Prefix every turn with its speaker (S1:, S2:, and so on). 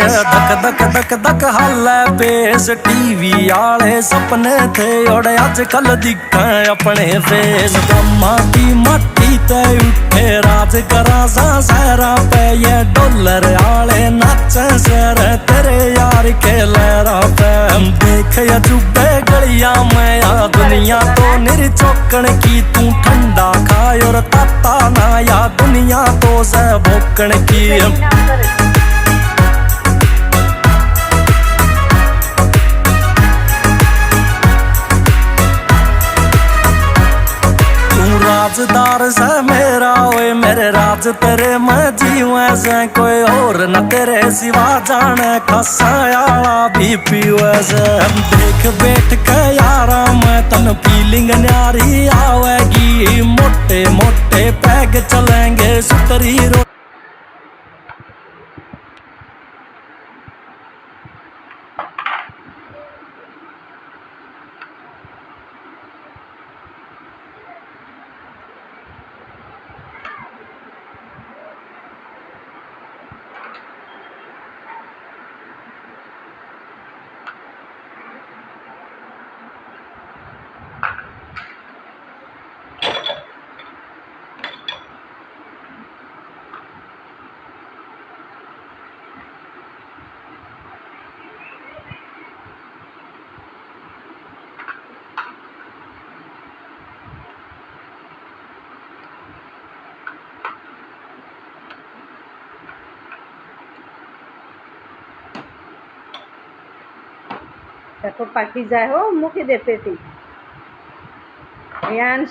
S1: धक धक धक धक हालै बेस टीवी आले सपने थे और अजकल दिखा अपने फेस माटी माटी ते उठे राज करा सा सहरा पे ये डॉलर आले नाचे सर तेरे यार के लहरा पे देख अजूबे गलियां में आ दुनिया तो निर्चौकण की तू ठंडा खाए और ताता ना या दुनिया तो से भोकण की राजदार से मेरा ओए मेरे राज तेरे मैं जीवे से कोई और न तेरे सिवा जाने खसायाला भी पीवे से देख बैठ के यारा मैं तन फीलिंग न्यारी आवेगी मोटे मोटे पैग चलेंगे सुतरी रो
S2: দেখো পাখি যায় ও মুখে দে পেটি রিয়াংশ